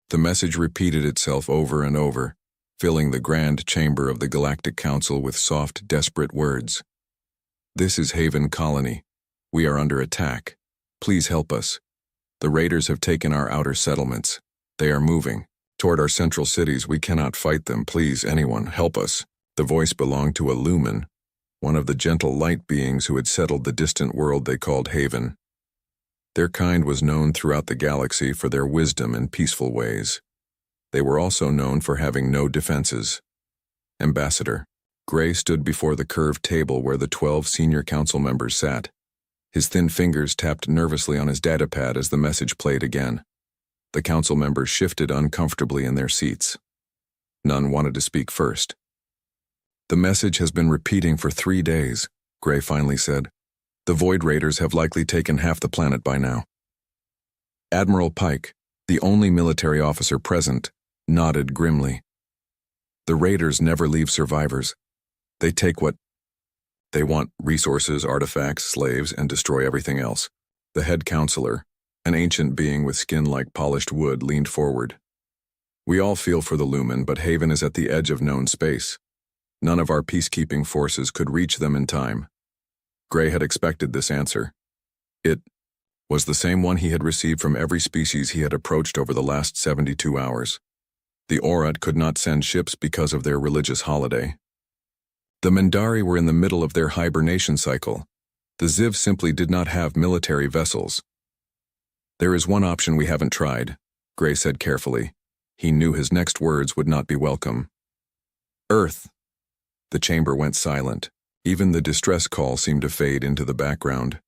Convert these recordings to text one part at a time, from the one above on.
The message repeated itself over and over, filling the grand chamber of the Galactic Council with soft, desperate words. This is Haven Colony. We are under attack. Please help us. The raiders have taken our outer settlements. They are moving toward our central cities. We cannot fight them. Please, anyone, help us. The voice belonged to a Lumen, one of the gentle light beings who had settled the distant world they called Haven. Their kind was known throughout the galaxy for their wisdom and peaceful ways. They were also known for having no defenses. Ambassador. Gray stood before the curved table where the 12 senior council members sat. His thin fingers tapped nervously on his datapad as the message played again. The council members shifted uncomfortably in their seats. None wanted to speak first. The message has been repeating for 3 days, Gray finally said. The Void Raiders have likely taken half the planet by now. Admiral Pike, the only military officer present, nodded grimly. The Raiders never leave survivors. They take what they want: resources, artifacts, slaves, and destroy everything else. The head counselor, an ancient being with skin like polished wood, leaned forward. We all feel for the Lumen, but Haven is at the edge of known space. None of our peacekeeping forces could reach them in time. Gray had expected this answer. It was the same one he had received from every species he had approached over the last 72 hours. The Aurat could not send ships because of their religious holiday. The Mindari were in the middle of their hibernation cycle. The Ziv simply did not have military vessels. There is one option we haven't tried, Gray said carefully. He knew his next words would not be welcome. Earth. The chamber went silent. Even the distress call seemed to fade into the background.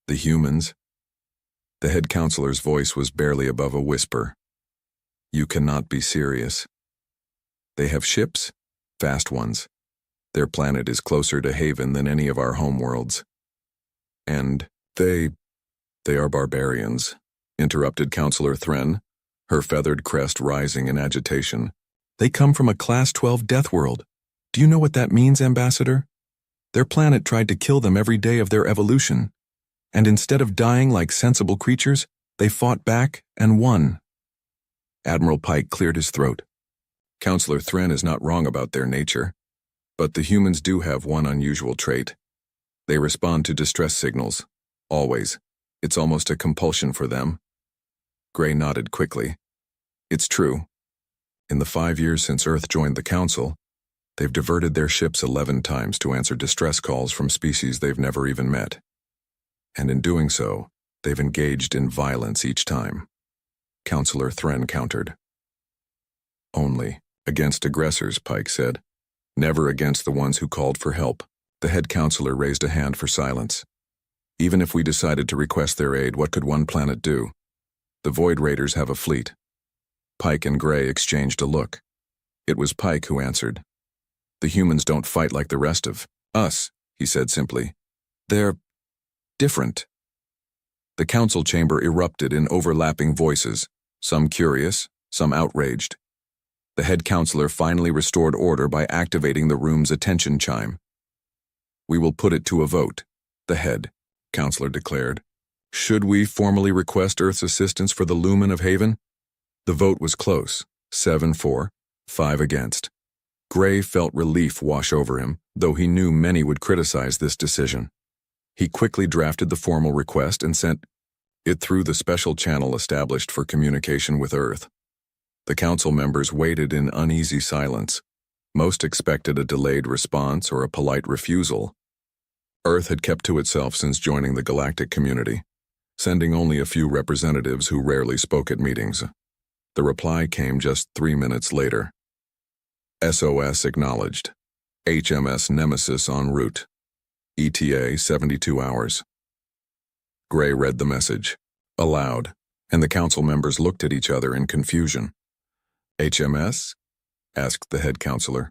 The humans. The head counselor's voice was barely above a whisper. You cannot be serious. They have ships, fast ones. Their planet is closer to Haven than any of our homeworlds. And they are barbarians, interrupted Counselor Thren, her feathered crest rising in agitation. They come from a Class 12 death world. Do you know what that means, Ambassador? Their planet tried to kill them every day of their evolution. And instead of dying like sensible creatures, they fought back and won. Admiral Pike cleared his throat. Counselor Thren is not wrong about their nature. But the humans do have one unusual trait. They respond to distress signals. Always. It's almost a compulsion for them. Gray nodded quickly. It's true. In the 5 years since Earth joined the Council, they've diverted their ships 11 times to answer distress calls from species they've never even met. And in doing so, they've engaged in violence each time. Counselor Thren countered. Only against aggressors, Pike said. Never against the ones who called for help. The head counselor raised a hand for silence. Even if we decided to request their aid, what could one planet do? The Void Raiders have a fleet. Pike and Gray exchanged a look. It was Pike who answered. The humans don't fight like the rest of us, he said simply. They're different. The council chamber erupted in overlapping voices, some curious, some outraged. The head counselor finally restored order by activating the room's attention chime. We will put it to a vote, the head counselor declared. Should we formally request Earth's assistance for the Lumen of Haven? The vote was close, 7 for, 5 against. Gray felt relief wash over him, though he knew many would criticize this decision. He quickly drafted the formal request and sent it through the special channel established for communication with Earth. The council members waited in uneasy silence. Most expected a delayed response or a polite refusal. Earth had kept to itself since joining the galactic community, sending only a few representatives who rarely spoke at meetings. The reply came just 3 minutes later. SOS acknowledged. HMS Nemesis en route. ETA 72 hours. Gray read the message, aloud, and the council members looked at each other in confusion. HMS? Asked the head counselor.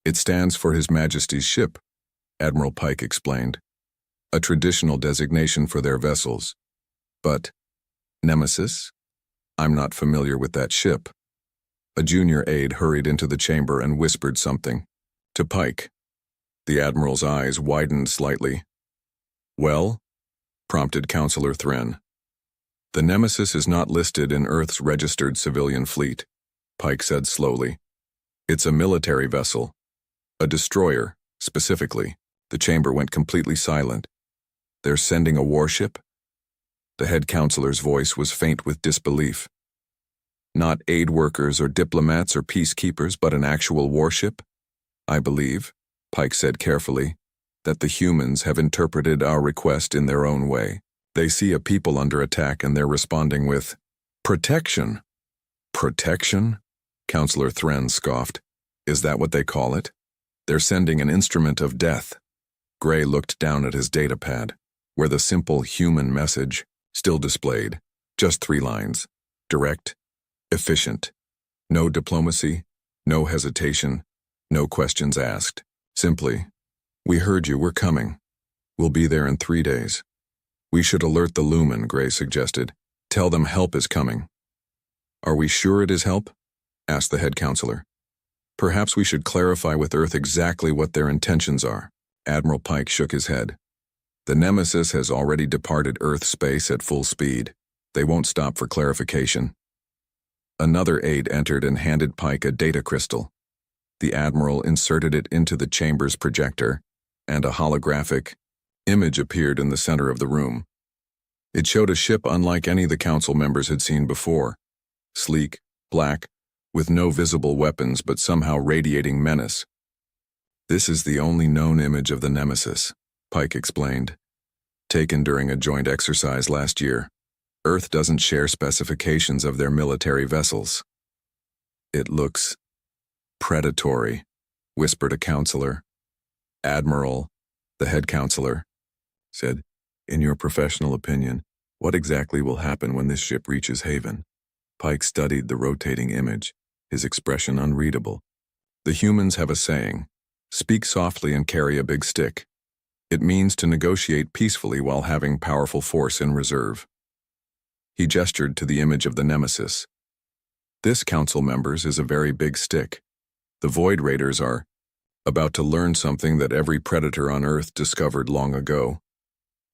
It stands for His Majesty's ship, Admiral Pike explained. A traditional designation for their vessels. But, Nemesis? I'm not familiar with that ship. A junior aide hurried into the chamber and whispered something to Pike. The Admiral's eyes widened slightly. Well? Prompted Counselor Thren. The Nemesis is not listed in Earth's registered civilian fleet, Pike said slowly. It's a military vessel. A destroyer, specifically. The chamber went completely silent. They're sending a warship? The head counselor's voice was faint with disbelief. Not aid workers or diplomats or peacekeepers, but an actual warship? I believe, Pike said carefully, that the humans have interpreted our request in their own way. They see a people under attack and they're responding with protection. Protection? Counselor Thren scoffed. Is that what they call it? They're sending an instrument of death. Gray looked down at his datapad, where the simple human message still displayed. Just 3 lines. Direct, efficient. No diplomacy, no hesitation, no questions asked. Simply, we heard you, we're coming. We'll be there in 3 days. We should alert the Lumen, Gray suggested. Tell them help is coming. Are we sure it is help? Asked the head counselor. Perhaps we should clarify with Earth exactly what their intentions are. Admiral Pike shook his head. The Nemesis has already departed Earth space at full speed. They won't stop for clarification. Another aide entered and handed Pike a data crystal. The Admiral inserted it into the chamber's projector, and a holographic image appeared in the center of the room. It showed a ship unlike any the council members had seen before. Sleek, black, with no visible weapons but somehow radiating menace. This is the only known image of the Nemesis, Pike explained. Taken during a joint exercise last year. Earth doesn't share specifications of their military vessels. It looks predatory, whispered a counselor. Admiral, the head counselor, said, in your professional opinion, what exactly will happen when this ship reaches Haven? Pike studied the rotating image, his expression unreadable. The humans have a saying, speak softly and carry a big stick. It means to negotiate peacefully while having powerful force in reserve. He gestured to the image of the Nemesis. This, council members, is a very big stick. The Void Raiders are about to learn something that every predator on Earth discovered long ago.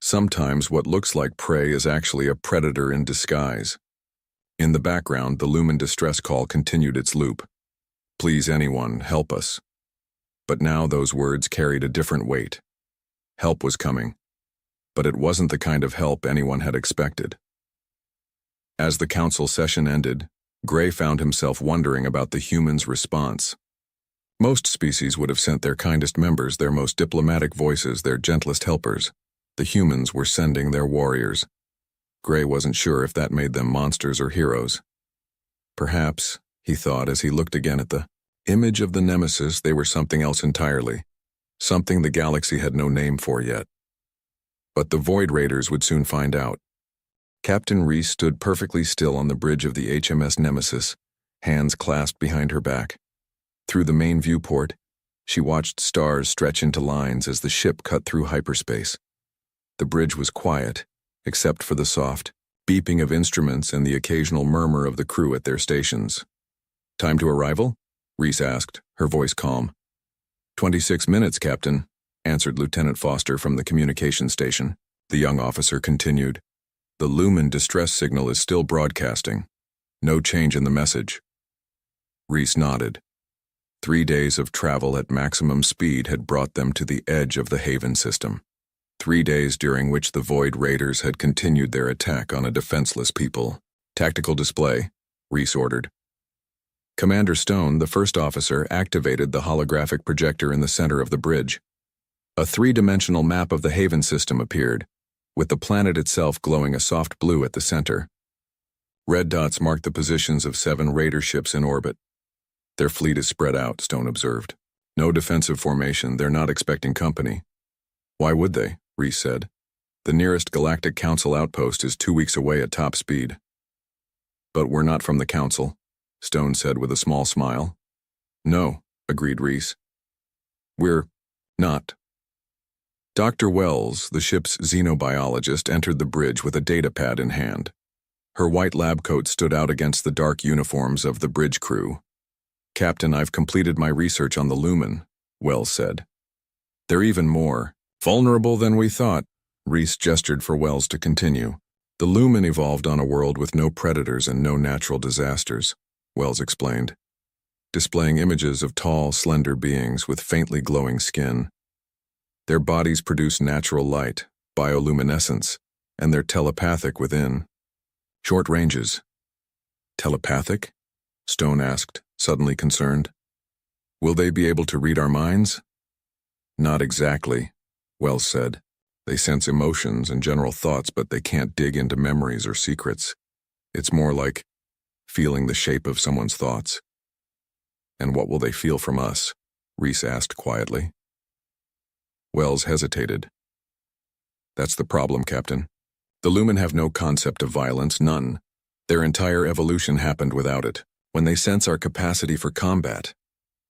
Sometimes what looks like prey is actually a predator in disguise. In the background, the Lumen distress call continued its loop. Please anyone, help us. But now those words carried a different weight. Help was coming, but it wasn't the kind of help anyone had expected. As the council session ended, Gray found himself wondering about the humans' response. Most species would have sent their kindest members, their most diplomatic voices, their gentlest helpers. The humans were sending their warriors. Gray wasn't sure if that made them monsters or heroes. Perhaps, he thought as he looked again at the image of the Nemesis, they were something else entirely. Something the galaxy had no name for yet. But the Void Raiders would soon find out. Captain Reese stood perfectly still on the bridge of the HMS Nemesis, hands clasped behind her back. Through the main viewport, she watched stars stretch into lines as the ship cut through hyperspace. The bridge was quiet, except for the soft beeping of instruments and the occasional murmur of the crew at their stations. Time to arrival? Reese asked, her voice calm. 26 minutes, Captain, answered Lieutenant Foster from the communication station. The young officer continued. The Lumen distress signal is still broadcasting. No change in the message. Reese nodded. 3 days of travel at maximum speed had brought them to the edge of the Haven system. 3 days during which the Void Raiders had continued their attack on a defenseless people. Tactical display, Reese ordered. Commander Stone, the first officer, activated the holographic projector in the center of the bridge. A 3-dimensional map of the Haven system appeared, with the planet itself glowing a soft blue at the center. Red dots marked the positions of 7 Raider ships in orbit. Their fleet is spread out, Stone observed. No defensive formation, they're not expecting company. Why would they? Reese said. The nearest Galactic Council outpost is 2 weeks away at top speed. But we're not from the Council, Stone said with a small smile. No, agreed Reese. We're not. Dr. Wells, the ship's xenobiologist, entered the bridge with a datapad in hand. Her white lab coat stood out against the dark uniforms of the bridge crew. Captain, I've completed my research on the Lumen, Wells said. They're even more vulnerable than we thought. Reese gestured for Wells to continue. The lumen evolved on a world with no predators and no natural disasters, Wells explained, displaying images of tall, slender beings with faintly glowing skin. Their bodies produce natural light, bioluminescence, and they're telepathic within. Short ranges. Telepathic? Stone asked, suddenly concerned. Will they be able to read our minds? Not exactly, Wells said. They sense emotions and general thoughts, but they can't dig into memories or secrets. It's more like feeling the shape of someone's thoughts. And what will they feel from us? Reese asked quietly. Wells hesitated. That's the problem, Captain. The Lumen have no concept of violence, none. Their entire evolution happened without it. When they sense our capacity for combat,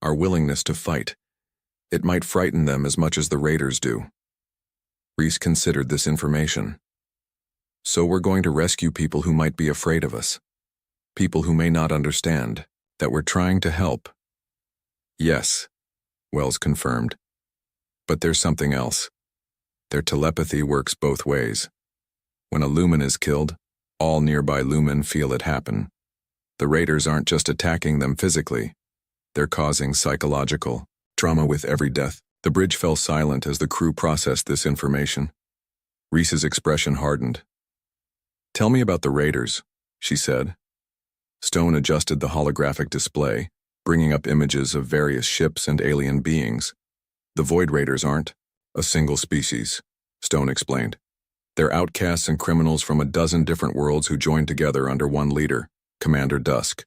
our willingness to fight, it might frighten them as much as the Raiders do. Reese considered this information. So we're going to rescue people who might be afraid of us. People who may not understand that we're trying to help. Yes, Wells confirmed. But there's something else. Their telepathy works both ways. When a lumen is killed, all nearby lumen feel it happen. The Raiders aren't just attacking them physically. They're causing psychological trauma with every death. The bridge fell silent as the crew processed this information. Reese's expression hardened. Tell me about the Raiders, she said. Stone adjusted the holographic display, bringing up images of various ships and alien beings. The Void Raiders aren't a single species, Stone explained. They're outcasts and criminals from a dozen different worlds who joined together under one leader, Commander Dusk.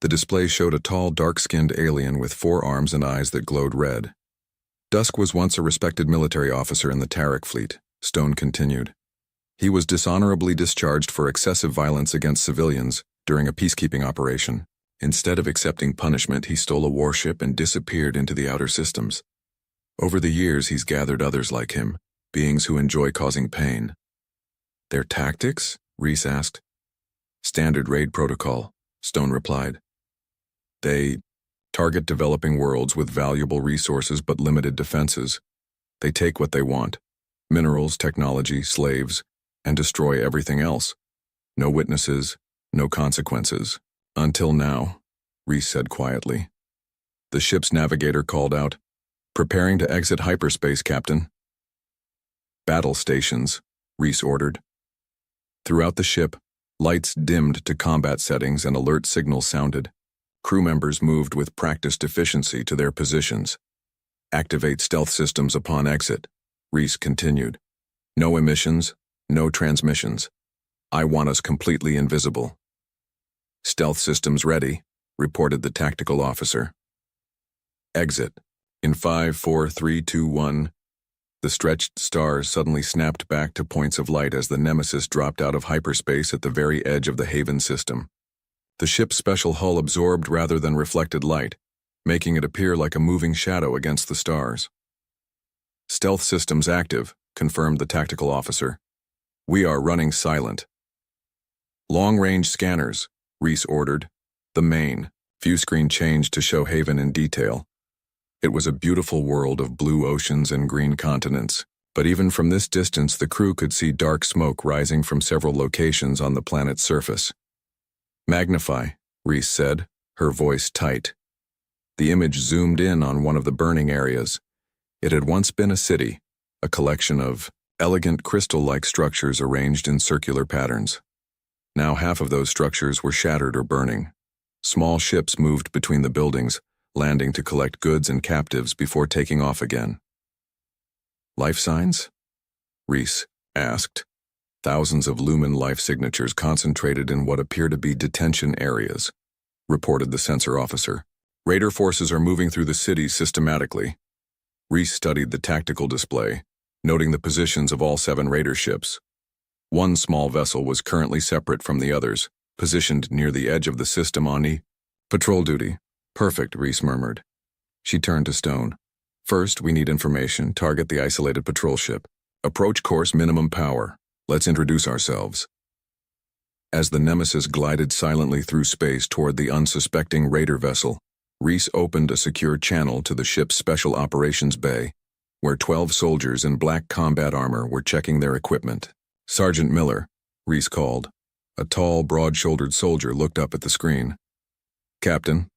The display showed a tall, dark-skinned alien with 4 arms and eyes that glowed red. Dusk was once a respected military officer in the Tarek fleet, Stone continued. He was dishonorably discharged for excessive violence against civilians during a peacekeeping operation. Instead of accepting punishment, he stole a warship and disappeared into the outer systems. Over the years, he's gathered others like him, beings who enjoy causing pain. Their tactics? Reese asked. Standard raid protocol, Stone replied. They target developing worlds with valuable resources but limited defenses. They take what they want, minerals, technology, slaves, and destroy everything else. No witnesses, no consequences. Until now, Reese said quietly. The ship's navigator called out, Preparing to exit hyperspace, Captain. Battle stations, Reese ordered. Throughout the ship, lights dimmed to combat settings and alert signals sounded. Crew members moved with practiced efficiency to their positions. Activate stealth systems upon exit, Reese continued. No emissions, no transmissions. I want us completely invisible. Stealth systems ready, reported the tactical officer. Exit. In 5, 4, 3, 2, 1. The stretched stars suddenly snapped back to points of light as the Nemesis dropped out of hyperspace at the very edge of the Haven system. The ship's special hull absorbed rather than reflected light, making it appear like a moving shadow against the stars. Stealth systems active, confirmed the tactical officer. We are running silent. Long-range scanners, Reese ordered. The main view screen changed to show Haven in detail. It was a beautiful world of blue oceans and green continents, but even from this distance the crew could see dark smoke rising from several locations on the planet's surface. Magnify, Reese said, her voice tight. The image zoomed in on one of the burning areas. It had once been a city, a collection of elegant crystal-like structures arranged in circular patterns. Now half of those structures were shattered or burning. Small ships moved between the buildings, landing to collect goods and captives before taking off again. Life signs? Reese asked. Thousands of lumen life signatures concentrated in what appear to be detention areas, reported the sensor officer. Raider forces are moving through the city systematically. Reese studied the tactical display, noting the positions of all 7 Raider ships. One small vessel was currently separate from the others, positioned near the edge of the system on patrol duty. Perfect, Reese murmured. She turned to Stone. First, we need information. Target the isolated patrol ship. Approach course minimum power. Let's introduce ourselves. As the Nemesis glided silently through space toward the unsuspecting Raider vessel, Reese opened a secure channel to the ship's special operations bay, where 12 soldiers in black combat armor were checking their equipment. Sergeant Miller, Reese called. A tall, broad-shouldered soldier looked up at the screen. Captain,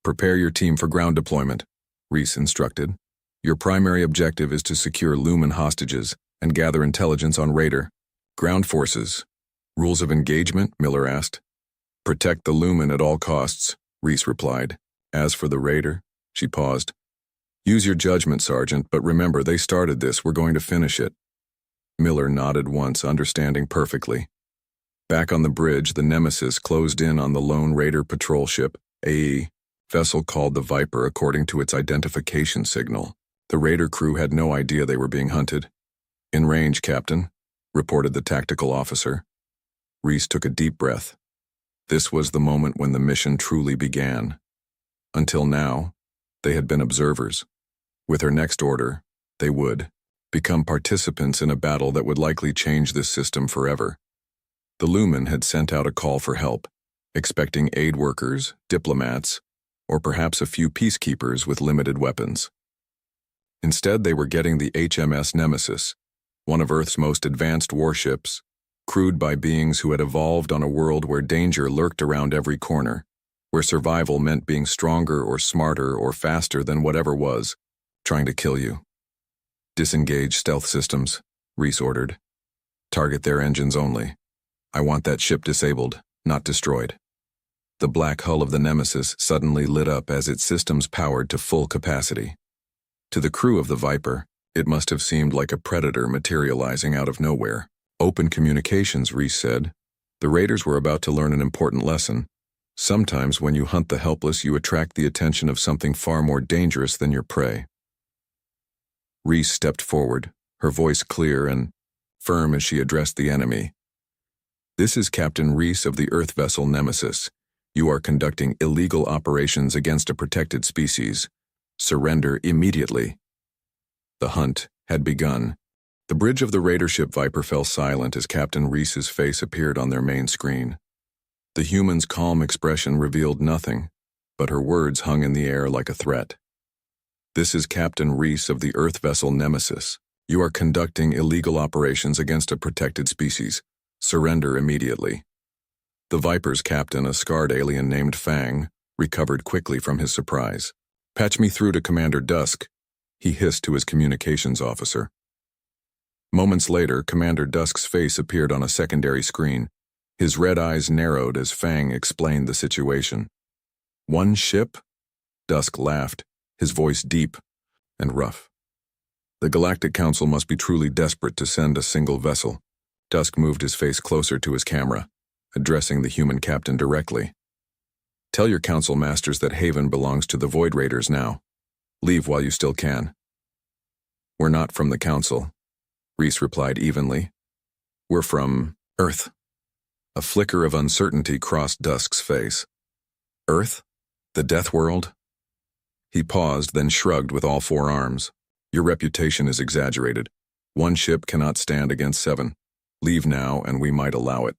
prepare your team for ground deployment, Reese instructed. Your primary objective is to secure Lumen hostages and gather intelligence on Raider. Ground forces. Rules of engagement, Miller asked. Protect the Lumen at all costs, Reese replied. As for the Raider, she paused. Use your judgment, Sergeant, but remember they started this, we're going to finish it. Miller nodded once, understanding perfectly. Back on the bridge, the Nemesis closed in on the lone Raider patrol ship, AE, vessel called the Viper according to its identification signal. The Raider crew had no idea they were being hunted. In range, Captain, reported the tactical officer. Reese took a deep breath. This was the moment when the mission truly began. Until now, they had been observers. With her next order, they would become participants in a battle that would likely change this system forever. The Lumen had sent out a call for help, expecting aid workers, diplomats, or perhaps a few peacekeepers with limited weapons. Instead, they were getting the HMS Nemesis, one of Earth's most advanced warships, crewed by beings who had evolved on a world where danger lurked around every corner, where survival meant being stronger or smarter or faster than whatever was trying to kill you. Disengage stealth systems, Reese ordered. Target their engines only. I want that ship disabled, not destroyed. The black hull of the Nemesis suddenly lit up as its systems powered to full capacity. To the crew of the Viper, it must have seemed like a predator materializing out of nowhere. Open communications, Reese said. The Raiders were about to learn an important lesson. Sometimes when you hunt the helpless, you attract the attention of something far more dangerous than your prey. Reese stepped forward, her voice clear and firm as she addressed the enemy. This is Captain Reese of the Earth vessel Nemesis. You are conducting illegal operations against a protected species. Surrender immediately. The hunt had begun. The bridge of the Raider ship Viper fell silent as Captain Reese's face appeared on their main screen. The human's calm expression revealed nothing, but her words hung in the air like a threat. This is Captain Reese of the Earth vessel Nemesis. You are conducting illegal operations against a protected species. Surrender immediately. The Viper's captain, a scarred alien named Fang, recovered quickly from his surprise. Patch me through to Commander Dusk, he hissed to his communications officer. Moments later, Commander Dusk's face appeared on a secondary screen. His red eyes narrowed as Fang explained the situation. One ship? Dusk laughed, his voice deep and rough. The Galactic Council must be truly desperate to send a single vessel. Dusk moved his face closer to his camera, addressing the human captain directly. Tell your council masters that Haven belongs to the Void Raiders now. Leave while you still can. We're not from the council, Reese replied evenly. We're from Earth. A flicker of uncertainty crossed Dusk's face. Earth? The Death World? He paused, then shrugged with all four arms. Your reputation is exaggerated. One ship cannot stand against 7. Leave now, and we might allow it.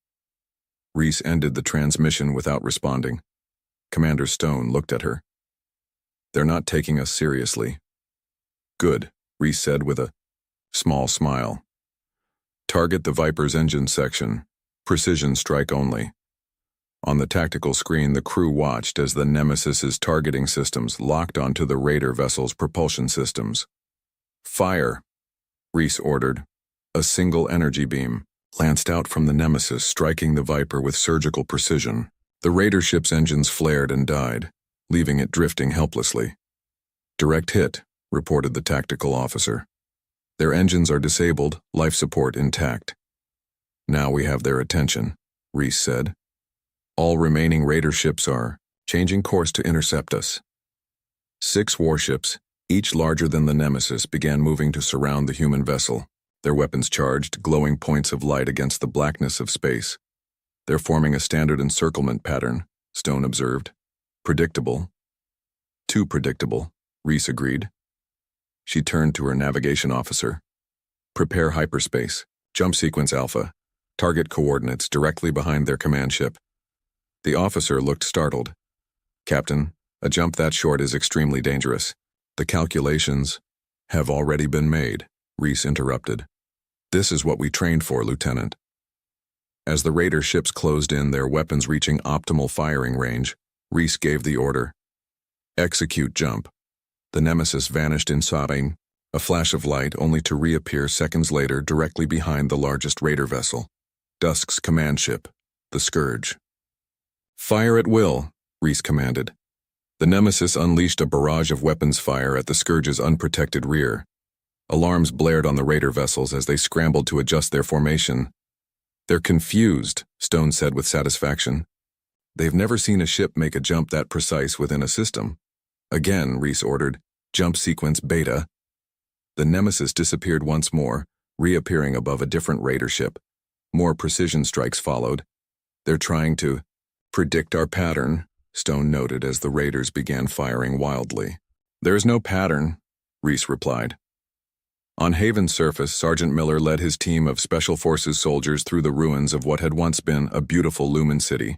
Reese ended the transmission without responding. Commander Stone looked at her. They're not taking us seriously. Good, Reese said with a small smile. Target the Viper's engine section. Precision strike only. On the tactical screen, the crew watched as the Nemesis's targeting systems locked onto the Raider vessel's propulsion systems. Fire, Reese ordered. A single energy beam lanced out from the Nemesis, striking the Viper with surgical precision. The Raider ship's engines flared and died, leaving it drifting helplessly. Direct hit, reported the tactical officer. Their engines are disabled, life support intact. Now we have their attention, Reese said. All remaining Raider ships are changing course to intercept us. 6 warships, each larger than the Nemesis, began moving to surround the human vessel, their weapons charged, glowing points of light against the blackness of space. They're forming a standard encirclement pattern, Stone observed. Predictable. Too predictable, Reese agreed. She turned to her navigation officer. Prepare hyperspace. Jump sequence Alpha. Target coordinates directly behind their command ship. The officer looked startled. Captain, a jump that short is extremely dangerous. The calculations have already been made, Reese interrupted. This is what we trained for, Lieutenant. As the Raider ships closed in, their weapons reaching optimal firing range, Reese gave the order. Execute jump. The Nemesis vanished inside a flash of light, only to reappear seconds later directly behind the largest Raider vessel, Dusk's command ship, the Scourge. Fire at will, Reese commanded. The Nemesis unleashed a barrage of weapons fire at the Scourge's unprotected rear. Alarms blared on the Raider vessels as they scrambled to adjust their formation. They're confused, Stone said with satisfaction. They've never seen a ship make a jump that precise within a system. Again, Reese ordered, jump sequence beta. The Nemesis disappeared once more, reappearing above a different Raider ship. More precision strikes followed. They're trying to predict our pattern, Stone noted as the Raiders began firing wildly. There's no pattern, Reese replied. On Haven's surface, Sergeant Miller led his team of Special Forces soldiers through the ruins of what had once been a beautiful Lumen city.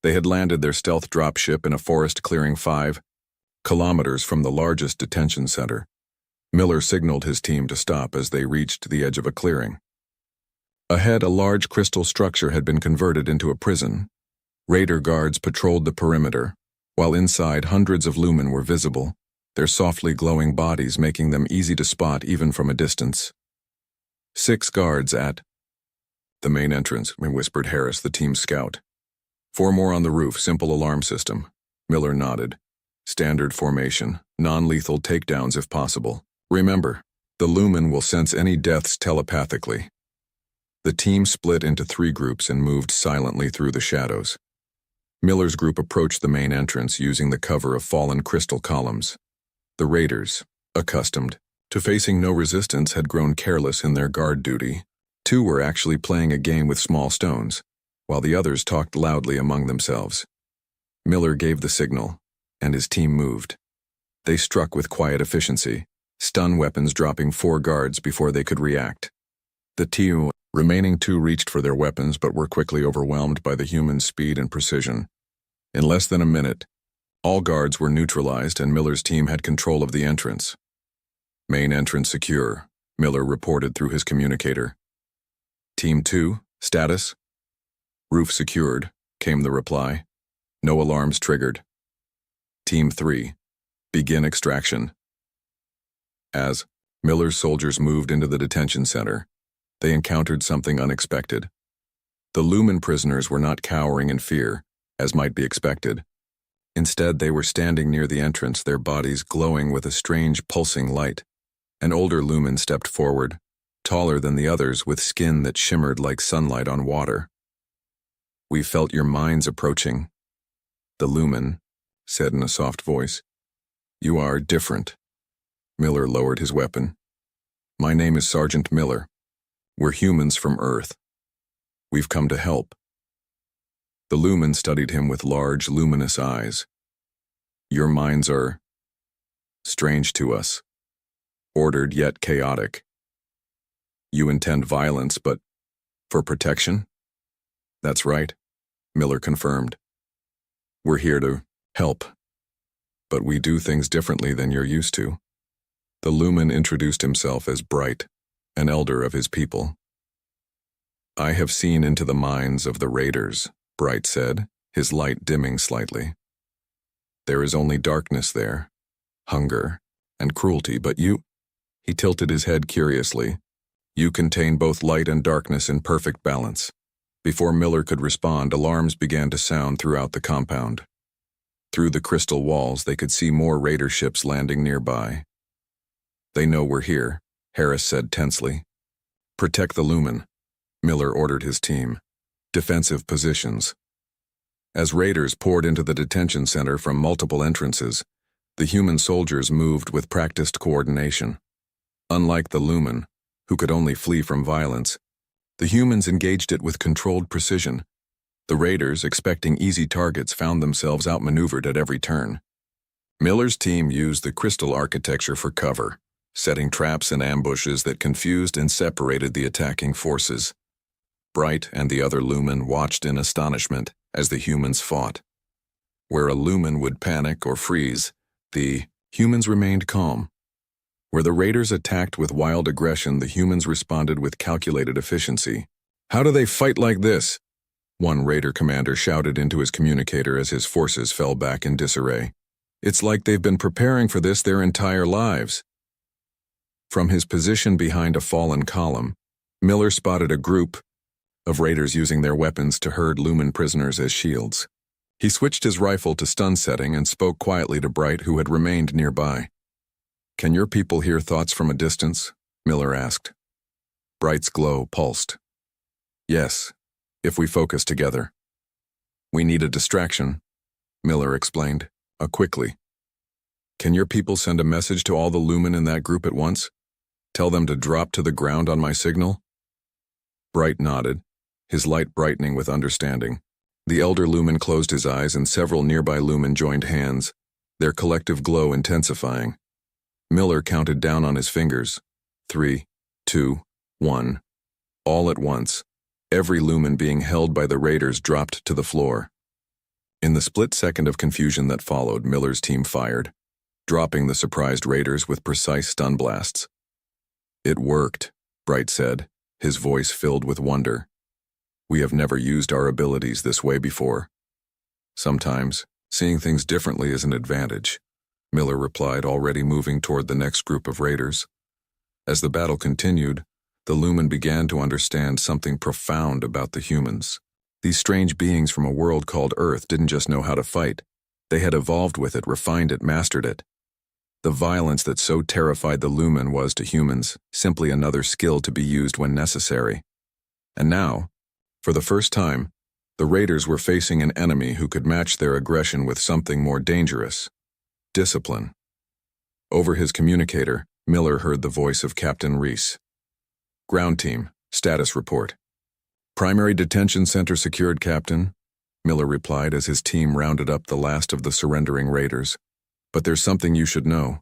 They had landed their stealth dropship in a forest clearing 5 kilometers from the largest detention center. Miller signaled his team to stop as they reached the edge of a clearing. Ahead, a large crystal structure had been converted into a prison. Raider guards patrolled the perimeter, while inside hundreds of Lumen were visible, their softly glowing bodies making them easy to spot even from a distance. 6 guards at the main entrance, whispered Harris, the team's scout. 4 more on the roof, simple alarm system. Miller nodded. Standard formation, non-lethal takedowns if possible. Remember, the Lumen will sense any deaths telepathically. The team split into 3 groups and moved silently through the shadows. Miller's group approached the main entrance using the cover of fallen crystal columns. The Raiders, accustomed to facing no resistance, had grown careless in their guard duty. 2 were actually playing a game with small stones, while the others talked loudly among themselves. Miller gave the signal, and his team moved. They struck with quiet efficiency, stun weapons dropping 4 guards before they could react. The remaining 2 reached for their weapons but were quickly overwhelmed by the human speed and precision. In less than a minute, all guards were neutralized and Miller's team had control of the entrance. Main entrance secure, Miller reported through his communicator. Team 2, status? Roof secured, came the reply. No alarms triggered. Team 3, begin extraction. As Miller's soldiers moved into the detention center, they encountered something unexpected. The Lumen prisoners were not cowering in fear, as might be expected. Instead, they were standing near the entrance, their bodies glowing with a strange pulsing light. An older Lumen stepped forward, taller than the others with skin that shimmered like sunlight on water. We felt your minds approaching, the Lumen said in a soft voice. You are different. Miller lowered his weapon. My name is Sergeant Miller. We're humans from Earth. We've come to help. The Lumen studied him with large, luminous eyes. Your minds are strange to us, ordered yet chaotic. You intend violence, but for protection? That's right, Miller confirmed. We're here to help, but we do things differently than you're used to. The Lumen introduced himself as Bright, an elder of his people. I have seen into the minds of the Raiders, Bright said, his light dimming slightly. There is only darkness there, hunger, and cruelty, but you— He tilted his head curiously. You contain both light and darkness in perfect balance. Before Miller could respond, alarms began to sound throughout the compound. Through the crystal walls, they could see more Raider ships landing nearby. They know we're here, Harris said tensely. Protect the Lumen, Miller ordered his team. Defensive positions. As Raiders poured into the detention center from multiple entrances, the human soldiers moved with practiced coordination. Unlike the Lumen, who could only flee from violence, the humans engaged it with controlled precision. The Raiders, expecting easy targets, found themselves outmaneuvered at every turn. Miller's team used the crystal architecture for cover, setting traps and ambushes that confused and separated the attacking forces. Bright and the other Lumen watched in astonishment as the humans fought. Where a Lumen would panic or freeze, the humans remained calm. Where the Raiders attacked with wild aggression, the humans responded with calculated efficiency. How do they fight like this? One Raider commander shouted into his communicator as his forces fell back in disarray. It's like they've been preparing for this their entire lives. From his position behind a fallen column, Miller spotted a group of Raiders using their weapons to herd Lumen prisoners as shields. He switched his rifle to stun setting and spoke quietly to Bright, who had remained nearby. Can your people hear thoughts from a distance? Miller asked. Bright's glow pulsed. Yes, if we focus together. We need a distraction, Miller explained, quickly. Can your people send a message to all the Lumen in that group at once? Tell them to drop to the ground on my signal? Bright nodded, his light brightening with understanding. The elder Lumen closed his eyes and several nearby Lumen joined hands, their collective glow intensifying. Miller counted down on his fingers. 3, 2, 1. All at once, every Lumen being held by the Raiders dropped to the floor. In the split second of confusion that followed, Miller's team fired, dropping the surprised Raiders with precise stun blasts. It worked, Bright said, his voice filled with wonder. We have never used our abilities this way before. Sometimes, seeing things differently is an advantage, Miller replied, already moving toward the next group of Raiders. As the battle continued, the Lumen began to understand something profound about the humans. These strange beings from a world called Earth didn't just know how to fight. They had evolved with it, refined it, mastered it. The violence that so terrified the Lumen was, to humans, simply another skill to be used when necessary. And now, for the first time, the Raiders were facing an enemy who could match their aggression with something more dangerous: discipline. Over his communicator, Miller heard the voice of Captain Reese. Ground team, status report. Primary detention center secured, Captain, Miller replied as his team rounded up the last of the surrendering Raiders. But there's something you should know.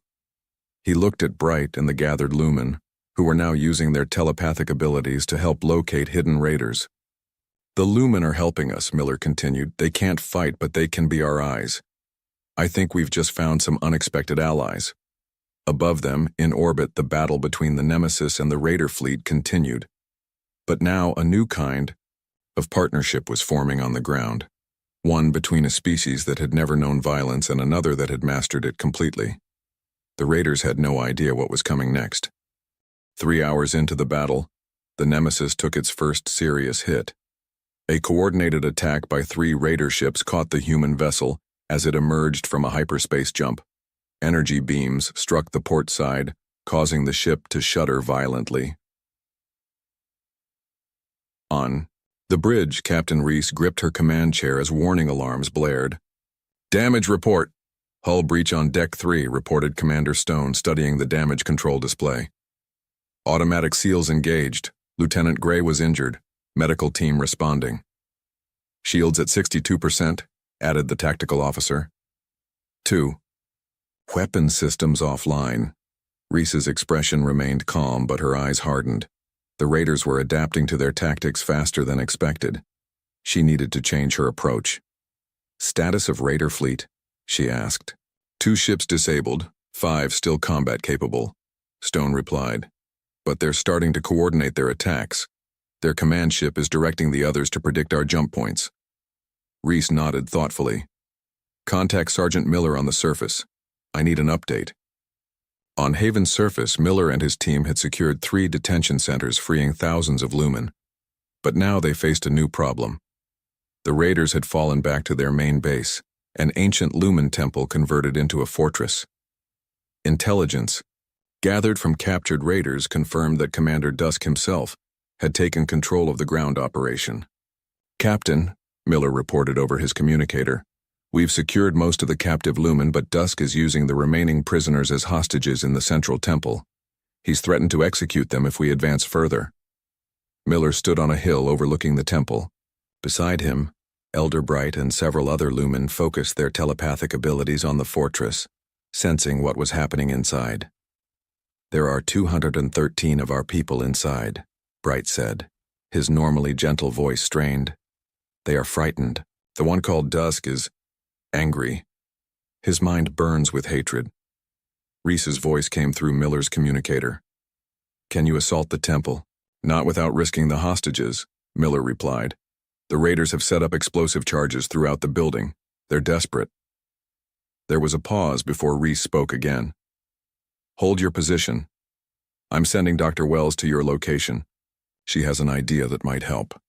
He looked at Bright and the gathered Lumen, who were now using their telepathic abilities to help locate hidden Raiders. The Lumen are helping us, Miller continued. They can't fight, but they can be our eyes. I think we've just found some unexpected allies. Above them, in orbit, the battle between the Nemesis and the Raider fleet continued. But now a new kind of partnership was forming on the ground. One between a species that had never known violence and another that had mastered it completely. The Raiders had no idea what was coming next. 3 hours into the battle, the Nemesis took its first serious hit. A coordinated attack by 3 Raider ships caught the human vessel as it emerged from a hyperspace jump. Energy beams struck the port side, causing the ship to shudder violently. On the bridge, Captain Reese gripped her command chair as warning alarms blared. Damage report. Hull breach on Deck 3, reported Commander Stone, studying the damage control display. Automatic seals engaged. Lieutenant Gray was injured. Medical team responding. Shields at 62%, added the tactical officer. 2. Weapon systems offline. Reese's expression remained calm, but her eyes hardened. The Raiders were adapting to their tactics faster than expected. She needed to change her approach. Status of Raider fleet? She asked. 2 ships disabled, 5 still combat capable, Stone replied. But they're starting to coordinate their attacks. Their command ship is directing the others to predict our jump points. Reese nodded thoughtfully. Contact Sergeant Miller on the surface. I need an update. On Haven's surface, Miller and his team had secured 3 detention centers, freeing thousands of Lumen. But now they faced a new problem. The Raiders had fallen back to their main base, an ancient Lumen temple converted into a fortress. Intelligence, gathered from captured Raiders, confirmed that Commander Dusk himself had taken control of the ground operation. Captain, Miller reported over his communicator, we've secured most of the captive Lumen, but Dusk is using the remaining prisoners as hostages in the central temple. He's threatened to execute them if we advance further. Miller stood on a hill overlooking the temple. Beside him, Elder Bright and several other Lumen focused their telepathic abilities on the fortress, sensing what was happening inside. There are 213 of our people inside, Bright said, his normally gentle voice strained. They are frightened. The one called Dusk is angry. His mind burns with hatred. Reese's voice came through Miller's communicator. Can you assault the temple? Not without risking the hostages, Miller replied. "The raiders have set up explosive charges throughout the building. They're desperate." There was a pause before Reese spoke again. "Hold your position. I'm sending Dr. Wells to your location. She has an idea that might help."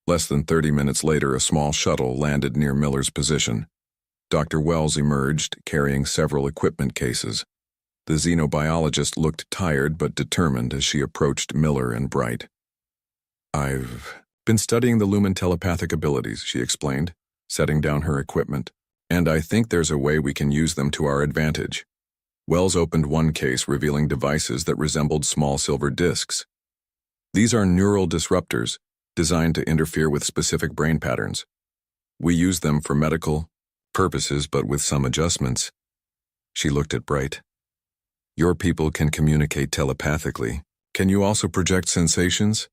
Less than 30 minutes later, a small shuttle landed near Miller's position. Dr. Wells emerged, carrying several equipment cases. The xenobiologist looked tired but determined as she approached Miller and Bright. "I've been studying the Lumen telepathic abilities," she explained, setting down her equipment. "And I think there's a way we can use them to our advantage." Wells opened one case, revealing devices that resembled small silver discs. "These are neural disruptors, designed to interfere with specific brain patterns. We use them for medical purposes, but with some adjustments." She looked at Bright. "Your people can communicate telepathically. Can you also project sensations,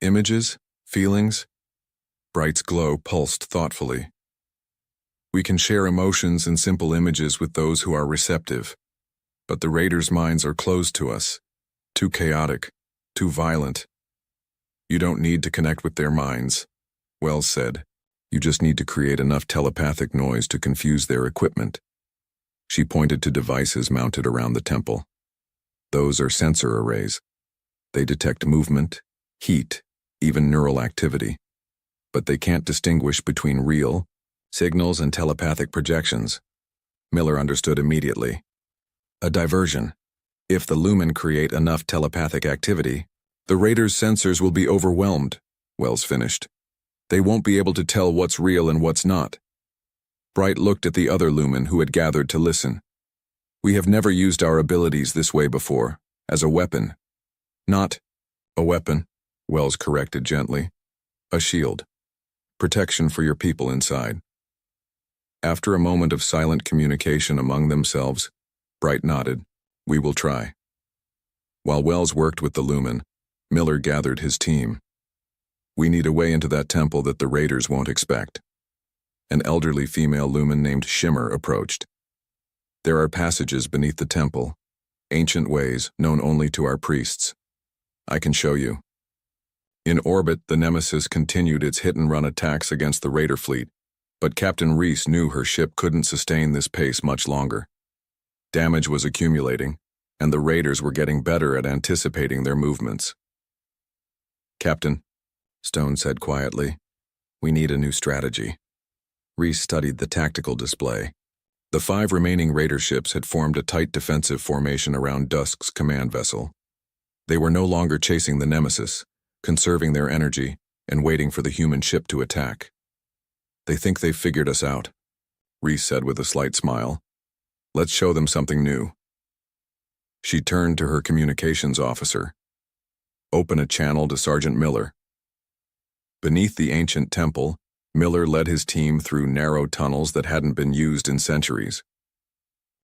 images, feelings?" Bright's glow pulsed thoughtfully. "We can share emotions and simple images with those who are receptive. But the raiders' minds are closed to us, too chaotic, too violent." "You don't need to connect with their minds," Wells said. "You just need to create enough telepathic noise to confuse their equipment." She pointed to devices mounted around the temple. "Those are sensor arrays. They detect movement, heat, even neural activity. But they can't distinguish between real signals and telepathic projections." Miller understood immediately. "A diversion. If the Lumen create enough telepathic activity, the raiders' sensors will be overwhelmed," Wells finished. "They won't be able to tell what's real and what's not." Bright looked at the other Lumen who had gathered to listen. "We have never used our abilities this way before, as a weapon." "Not a weapon," Wells corrected gently. "A shield. Protection for your people inside." After a moment of silent communication among themselves, Bright nodded. "We will try." While Wells worked with the Lumen, Miller gathered his team. "We need a way into that temple that the raiders won't expect." An elderly female Lumen named Shimmer approached. "There are passages beneath the temple, ancient ways known only to our priests. I can show you." In orbit, the Nemesis continued its hit-and-run attacks against the raider fleet, but Captain Reese knew her ship couldn't sustain this pace much longer. Damage was accumulating, and the raiders were getting better at anticipating their movements. "Captain," Stone said quietly, "we need a new strategy." Reese studied the tactical display. The 5 remaining raider ships had formed a tight defensive formation around Dusk's command vessel. They were no longer chasing the Nemesis, conserving their energy, and waiting for the human ship to attack. "They think they've figured us out," Reese said with a slight smile. "Let's show them something new." She turned to her communications officer. "Open a channel to Sergeant Miller." Beneath the ancient temple, Miller led his team through narrow tunnels that hadn't been used in centuries.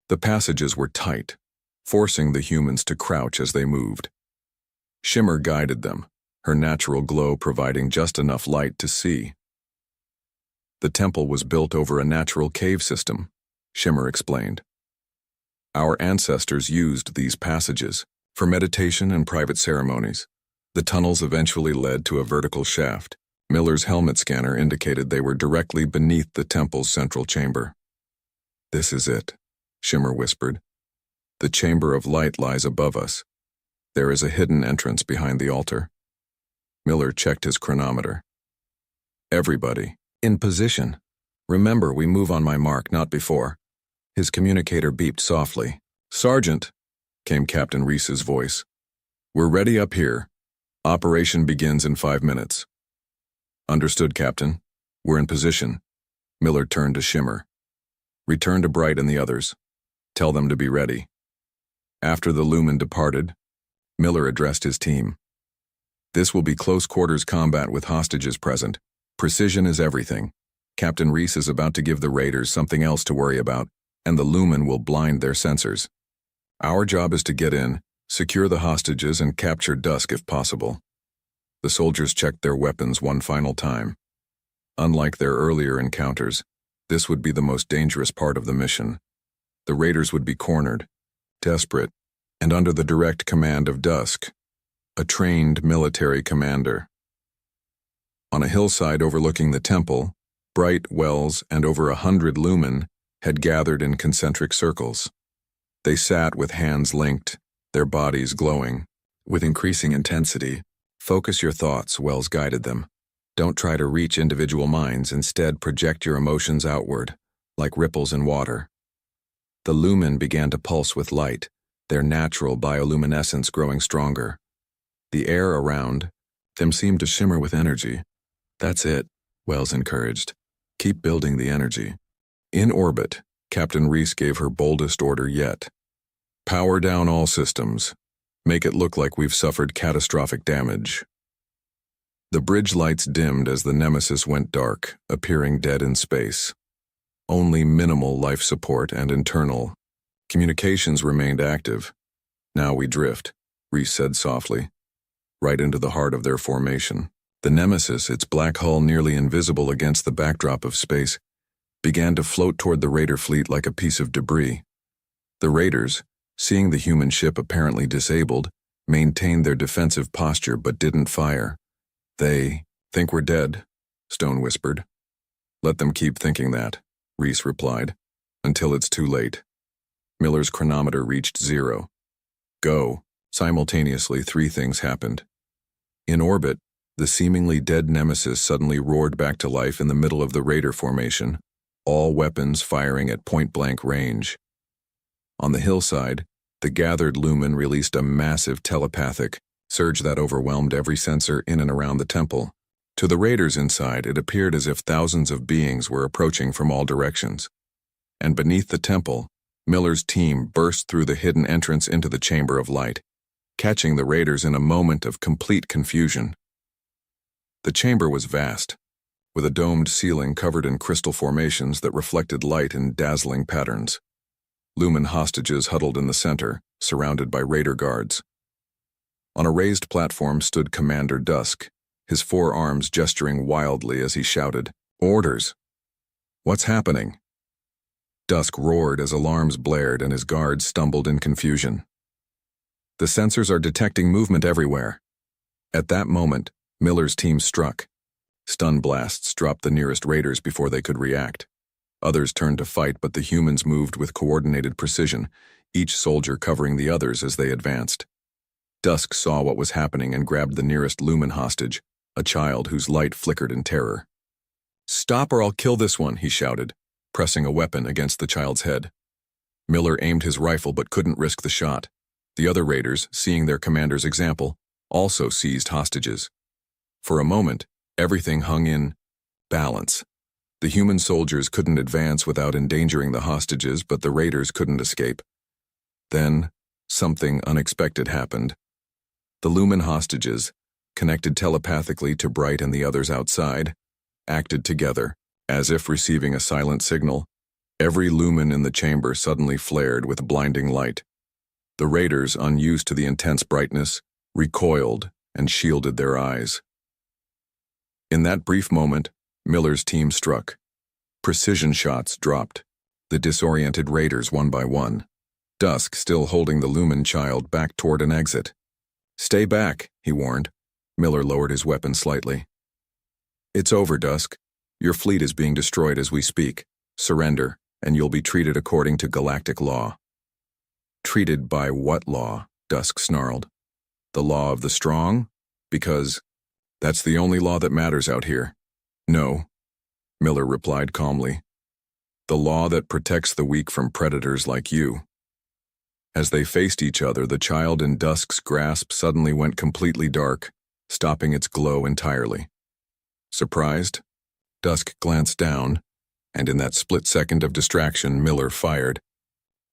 The passages were tight, forcing the humans to crouch as they moved. Shimmer guided them, her natural glow providing just enough light to see. "The temple was built over a natural cave system," Shimmer explained. "Our ancestors used these passages for meditation and private ceremonies. The tunnels eventually led to a vertical shaft. Miller's helmet scanner indicated they were directly beneath the temple's central chamber." "This is it," Shimmer whispered. "The chamber of light lies above us. There is a hidden entrance behind the altar." Miller checked his chronometer. "Everybody, in position. Remember, we move on my mark, not before." His communicator beeped softly. "Sergeant," came Captain Reese's voice. "We're ready up here. Operation begins in 5 minutes." "Understood, Captain. We're in position." Miller turned to Shimmer. "Return to Bright and the others. Tell them to be ready." After the Lumen departed, Miller addressed his team. "This will be close-quarters combat with hostages present. Precision is everything. Captain Reese is about to give the raiders something else to worry about, and the Lumen will blind their sensors. Our job is to get in, secure the hostages, and capture Dusk if possible." The soldiers checked their weapons one final time. Unlike their earlier encounters, this would be the most dangerous part of the mission. The raiders would be cornered, desperate, and under the direct command of Dusk, a trained military commander. On a hillside overlooking the temple, bright wells and over 100 lumen had gathered in concentric circles. They sat with hands linked, their bodies glowing. With increasing intensity, focus your thoughts, Wells guided them. Don't try to reach individual minds, instead project your emotions outward, like ripples in water. The lumen began to pulse with light, their natural bioluminescence growing stronger. The air around them seemed to shimmer with energy. That's it, Wells encouraged. Keep building the energy. In orbit, Captain Reese gave her boldest order yet. Power down all systems. Make it look like we've suffered catastrophic damage. The bridge lights dimmed as the Nemesis went dark, appearing dead in space. Only minimal life support and internal communications remained active. Now we drift, Reese said softly, right into the heart of their formation. The Nemesis, its black hull nearly invisible against the backdrop of space, began to float toward the Raider fleet like a piece of debris. The Raiders, seeing the human ship apparently disabled, maintained their defensive posture but didn't fire. They think we're dead, Stone whispered. Let them keep thinking that, Reese replied, until it's too late. Miller's chronometer reached 0. Go. Simultaneously, 3 things happened. In orbit, the seemingly dead Nemesis suddenly roared back to life in the middle of the Raider formation, all weapons firing at point-blank range. On the hillside, the gathered lumen released a massive telepathic surge that overwhelmed every sensor in and around the temple. To the Raiders inside, it appeared as if thousands of beings were approaching from all directions. And beneath the temple, Miller's team burst through the hidden entrance into the Chamber of Light, catching the Raiders in a moment of complete confusion. The chamber was vast, with a domed ceiling covered in crystal formations that reflected light in dazzling patterns. Lumen hostages huddled in the center, surrounded by Raider guards. On a raised platform stood Commander Dusk, his 4 arms gesturing wildly as he shouted, "Orders! What's happening?" Dusk roared as alarms blared and his guards stumbled in confusion. The sensors are detecting movement everywhere. At that moment, Miller's team struck. Stun blasts dropped the nearest Raiders before they could react. Others turned to fight, but the humans moved with coordinated precision, each soldier covering the others as they advanced. Dusk saw what was happening and grabbed the nearest lumen hostage, a child whose light flickered in terror. "Stop or I'll kill this one," he shouted, pressing a weapon against the child's head. Miller aimed his rifle but couldn't risk the shot. The other Raiders, seeing their commander's example, also seized hostages. For a moment, everything hung in balance. The human soldiers couldn't advance without endangering the hostages, but the Raiders couldn't escape. Then, something unexpected happened. The lumen hostages, connected telepathically to Bright and the others outside, acted together, as if receiving a silent signal. Every lumen in the chamber suddenly flared with blinding light. The Raiders, unused to the intense brightness, recoiled and shielded their eyes. In that brief moment, Miller's team struck. Precision shots dropped. The disoriented Raiders one by one. Dusk, still holding the lumen child, backed toward an exit. "Stay back," he warned. Miller lowered his weapon slightly. "It's over, Dusk. Your fleet is being destroyed as we speak. Surrender, and you'll be treated according to galactic law." "Treated by what law?" Dusk snarled. "The law of the strong? Because that's the only law that matters out here." "No," Miller replied calmly. "The law that protects the weak from predators like you." As they faced each other, the child in Dusk's grasp suddenly went completely dark, stopping its glow entirely. Surprised, Dusk glanced down, and in that split second of distraction, Miller fired.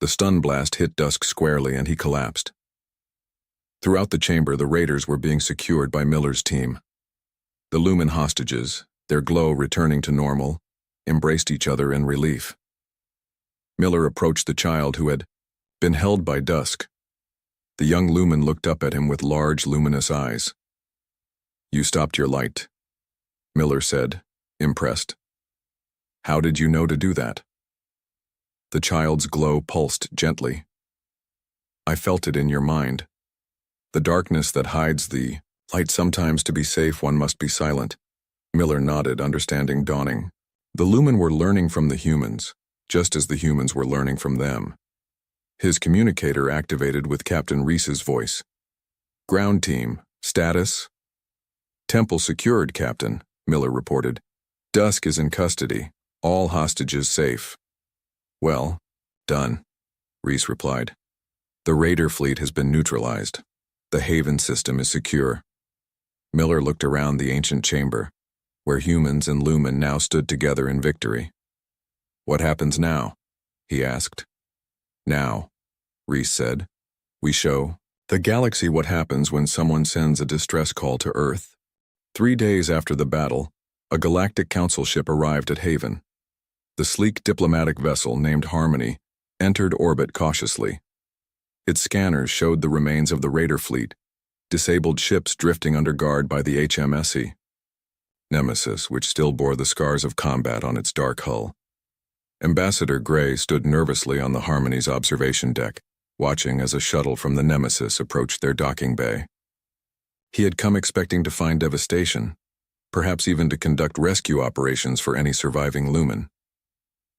The stun blast hit Dusk squarely and he collapsed. Throughout the chamber, the Raiders were being secured by Miller's team. The lumen hostages, their glow returning to normal, embraced each other in relief. Miller approached the child who had been held by Dusk. The young lumen looked up at him with large, luminous eyes. "You stopped your light," Miller said, impressed. "How did you know to do that?" The child's glow pulsed gently. "I felt it in your mind. The darkness that hides the light. Sometimes to be safe one must be silent." Miller nodded, understanding dawning. The Lumen were learning from the humans, just as the humans were learning from them. His communicator activated with Captain Reese's voice. "Ground team, status?" "Temple secured, Captain," Miller reported. "Dusk is in custody. All hostages safe." "Well, done," Reese replied. "The Raider fleet has been neutralized. The Haven system is secure." Miller looked around the ancient chamber, where humans and Lumen now stood together in victory. "What happens now?" he asked. "Now," Reese said, "we show the galaxy what happens when someone sends a distress call to Earth." 3 days after the battle, a Galactic Council ship arrived at Haven. The sleek diplomatic vessel named Harmony entered orbit cautiously. Its scanners showed the remains of the Raider fleet, disabled ships drifting under guard by the HMSE Nemesis, which still bore the scars of combat on its dark hull. Ambassador Gray stood nervously on the Harmony's observation deck, watching as a shuttle from the Nemesis approached their docking bay. He had come expecting to find devastation, perhaps even to conduct rescue operations for any surviving Lumen.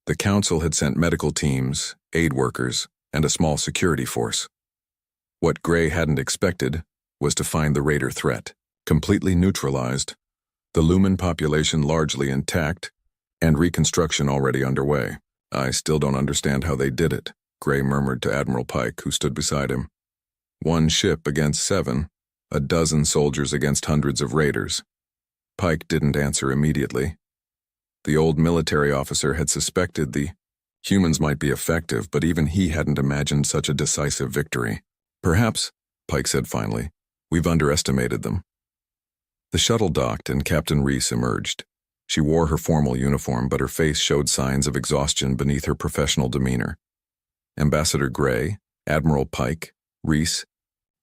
The Council had sent medical teams, aid workers, and a small security force. What Gray hadn't expected was to find the Raider threat completely neutralized, the Lumen population largely intact, and reconstruction already underway. "I still don't understand how they did it," Gray murmured to Admiral Pike, who stood beside him. "One ship against 7, a dozen soldiers against hundreds of Raiders." Pike didn't answer immediately. The old military officer had suspected the humans might be effective, but even he hadn't imagined such a decisive victory. "Perhaps," Pike said finally, "we've underestimated them." The shuttle docked and Captain Reese emerged. She wore her formal uniform, but her face showed signs of exhaustion beneath her professional demeanor. Ambassador Gray, Admiral Pike, Reese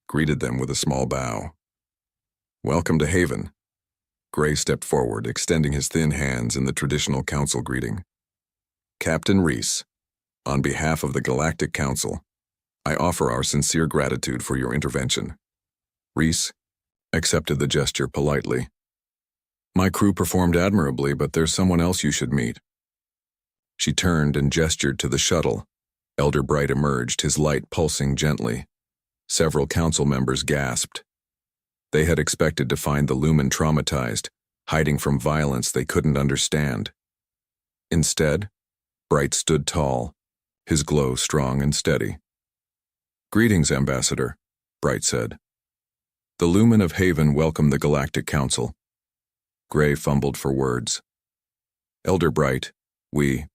greeted them with a small bow. "Welcome to Haven." Gray stepped forward, extending his thin hands in the traditional council greeting. "Captain Reese, on behalf of the Galactic Council, I offer our sincere gratitude for your intervention." Reese accepted the gesture politely. "My crew performed admirably, but there's someone else you should meet." She turned and gestured to the shuttle. Elder Bright emerged, his light pulsing gently. Several council members gasped. They had expected to find the Lumen traumatized, hiding from violence they couldn't understand. Instead, Bright stood tall, his glow strong and steady. "Greetings, Ambassador," Bright said. "The Lumen of Haven welcome the Galactic Council." Gray fumbled for words. "Elder Bright, we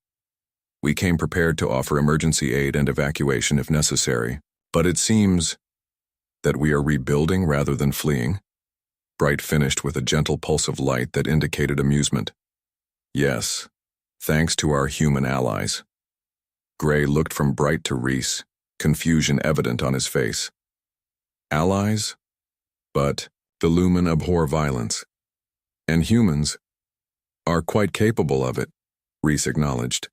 came prepared to offer emergency aid and evacuation if necessary, but it seems that we are rebuilding rather than fleeing." Bright finished with a gentle pulse of light that indicated amusement. "Yes, thanks to our human allies." Gray looked from Bright to Reese, confusion evident on his face. "Allies? But the Lumen abhor violence, and humans are quite capable of it," Reese acknowledged.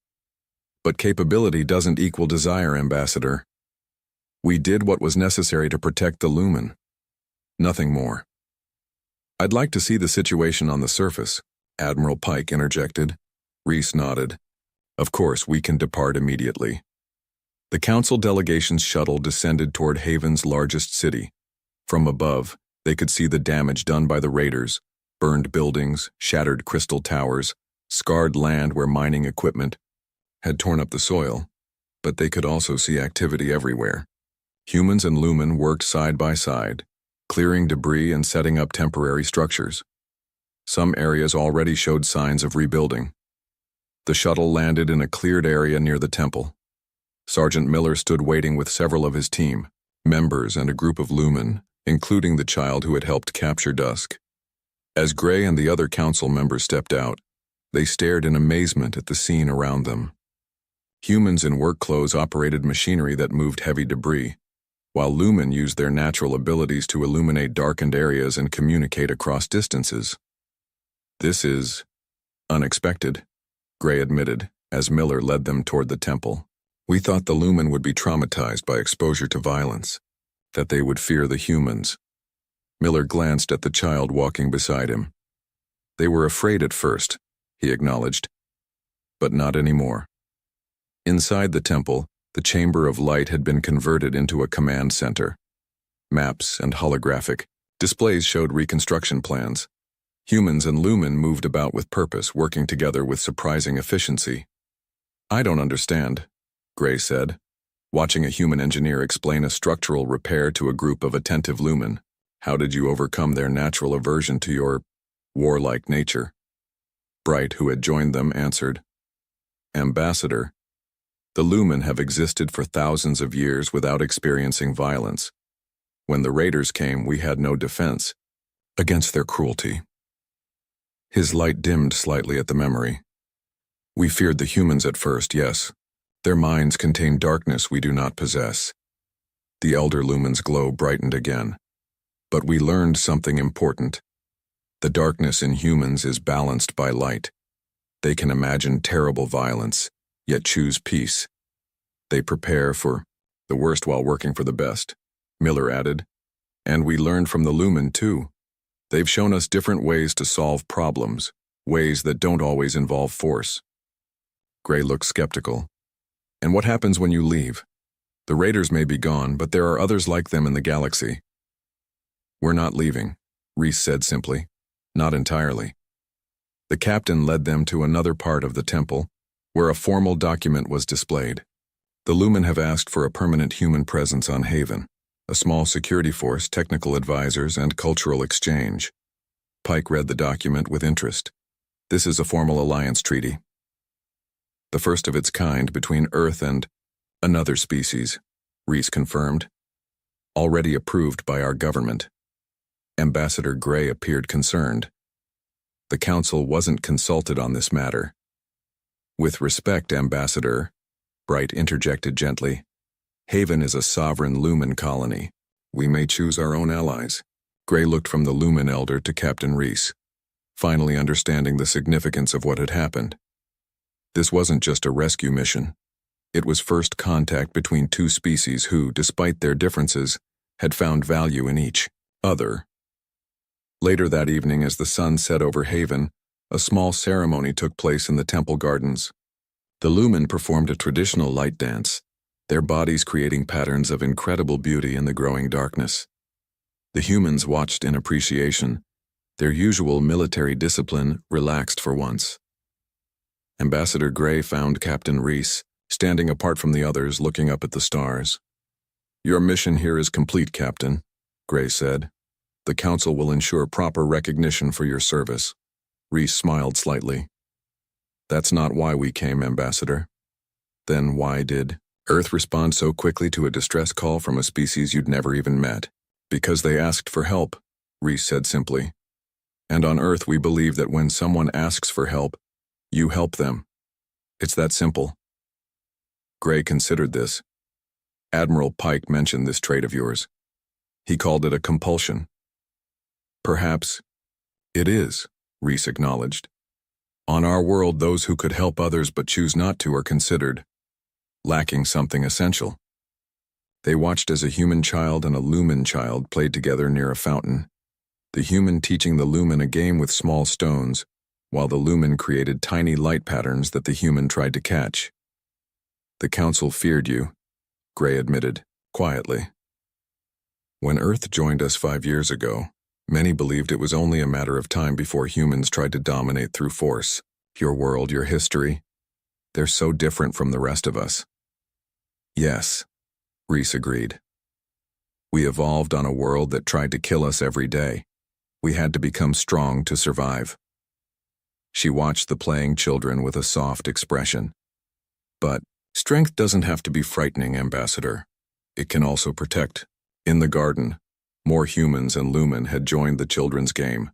"But capability doesn't equal desire, Ambassador. We did what was necessary to protect the Lumen. Nothing more." "I'd like to see the situation on the surface," Admiral Pike interjected. Reese nodded. "Of course, we can depart immediately." The council delegation's shuttle descended toward Haven's largest city. From above, they could see the damage done by the Raiders: burned buildings, shattered crystal towers, scarred land where mining equipment had torn up the soil. But they could also see activity everywhere. Humans and Lumen worked side by side, clearing debris and setting up temporary structures. Some areas already showed signs of rebuilding. The shuttle landed in a cleared area near the temple. Sergeant Miller stood waiting with several of his team, members and a group of Lumen, including the child who had helped capture Dusk. As Gray and the other council members stepped out, they stared in amazement at the scene around them. Humans in work clothes operated machinery that moved heavy debris, while Lumen used their natural abilities to illuminate darkened areas and communicate across distances. "This is unexpected," Gray admitted, as Miller led them toward the temple. "We thought the Lumen would be traumatized by exposure to violence, that they would fear the humans." Miller glanced at the child walking beside him. They were afraid at first, he acknowledged, but not anymore. Inside the temple, the Chamber of Light had been converted into a command center. Maps and holographic displays showed reconstruction plans. Humans and Lumen moved about with purpose, working together with surprising efficiency. "I don't understand," Gray said, watching a human engineer explain a structural repair to a group of attentive Lumen. "How did you overcome their natural aversion to your warlike nature?" Bright, who had joined them, answered, "Ambassador, the Lumen have existed for thousands of years without experiencing violence. When the raiders came, we had no defense against their cruelty." His light dimmed slightly at the memory. "We feared the humans at first, yes. Their minds contain darkness we do not possess." The elder Lumen's glow brightened again. "But we learned something important. The darkness in humans is balanced by light. They can imagine terrible violence, yet choose peace. They prepare for the worst while working for the best," Miller added. "And we learned from the Lumen, too. They've shown us different ways to solve problems, ways that don't always involve force." Gray looked skeptical. "And what happens when you leave? The raiders may be gone, but there are others like them in the galaxy." "We're not leaving," Reese said simply. "Not entirely." The captain led them to another part of the temple, where a formal document was displayed. "The Lumen have asked for a permanent human presence on Haven, a small security force, technical advisors, and cultural exchange." Pike read the document with interest. "This is a formal alliance treaty. The first of its kind between Earth and another species," Reese confirmed. "Already approved by our government." Ambassador Gray appeared concerned. "The Council wasn't consulted on this matter." "With respect, Ambassador," Bright interjected gently, "Haven is a sovereign Lumen colony. We may choose our own allies." Gray looked from the Lumen elder to Captain Reese, finally understanding the significance of what had happened. This wasn't just a rescue mission. It was first contact between two species who, despite their differences, had found value in each other. Later that evening, as the sun set over Haven, a small ceremony took place in the temple gardens. The Lumen performed a traditional light dance, their bodies creating patterns of incredible beauty in the growing darkness. The humans watched in appreciation, their usual military discipline relaxed for once. Ambassador Gray found Captain Reese, standing apart from the others, looking up at the stars. "Your mission here is complete, Captain," Gray said. "The Council will ensure proper recognition for your service." Reese smiled slightly. "That's not why we came, Ambassador." "Then why did Earth respond so quickly to a distress call from a species you'd never even met?" "Because they asked for help," Reese said simply. "And on Earth we believe that when someone asks for help, you help them. It's that simple." Gray considered this. "Admiral Pike mentioned this trait of yours. He called it a compulsion." "Perhaps it is," Reese acknowledged. "On our world, those who could help others but choose not to are considered lacking something essential." They watched as a human child and a Lumen child played together near a fountain, the human teaching the Lumen a game with small stones, while the Lumen created tiny light patterns that the human tried to catch. "The Council feared you," Gray admitted, quietly. "When Earth joined us 5 years ago, many believed it was only a matter of time before humans tried to dominate through force. Your world, your history, they're so different from the rest of us." "Yes," Reese agreed. "We evolved on a world that tried to kill us every day. We had to become strong to survive." She watched the playing children with a soft expression. "But strength doesn't have to be frightening, Ambassador. It can also protect." In the garden, more humans and Lumen had joined the children's game,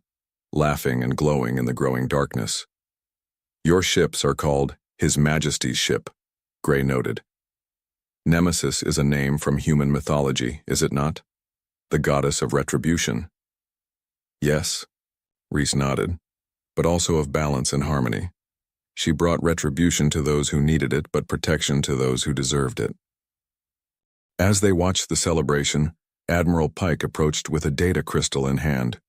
laughing and glowing in the growing darkness. "Your ships are called His Majesty's ship," Gray noted. "Nemesis is a name from human mythology, is it not? The goddess of retribution." "Yes," Reese nodded, "but also of balance and harmony. She brought retribution to those who needed it, but protection to those who deserved it." As they watched the celebration, Admiral Pike approached with a data crystal in hand.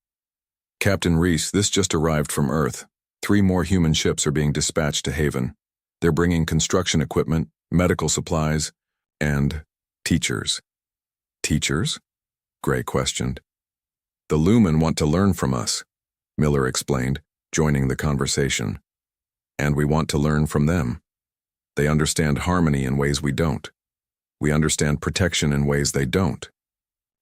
Captain Reese, this just arrived from Earth. 3 more human ships are being dispatched to Haven. They're bringing construction equipment, medical supplies, and teachers. Teachers? Gray questioned. The Lumen want to learn from us, Miller explained, joining the conversation. And we want to learn from them. They understand harmony in ways we don't. We understand protection in ways they don't.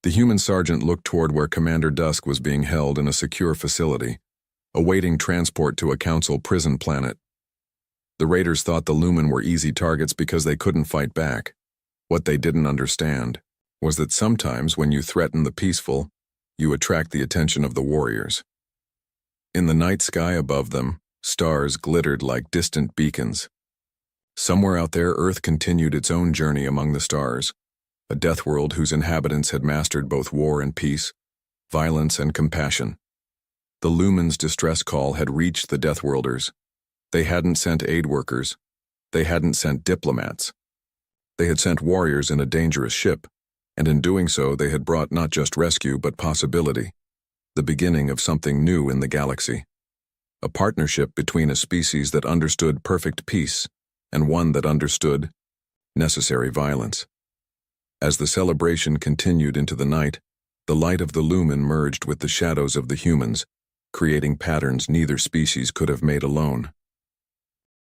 The human sergeant looked toward where Commander Dusk was being held in a secure facility, awaiting transport to a council prison planet. The raiders thought the Lumen were easy targets because they couldn't fight back. What they didn't understand was that sometimes when you threaten the peaceful, you attract the attention of the warriors. In the night sky above them, stars glittered like distant beacons. Somewhere out there, Earth continued its own journey among the stars, a death world whose inhabitants had mastered both war and peace, violence and compassion. The Lumen's distress call had reached the Deathworlders. They hadn't sent aid workers. They hadn't sent diplomats. They had sent warriors in a dangerous ship, and in doing so they had brought not just rescue but possibility, the beginning of something new in the galaxy. A partnership between a species that understood perfect peace and one that understood necessary violence. As the celebration continued into the night, the light of the Lumen merged with the shadows of the humans, creating patterns neither species could have made alone.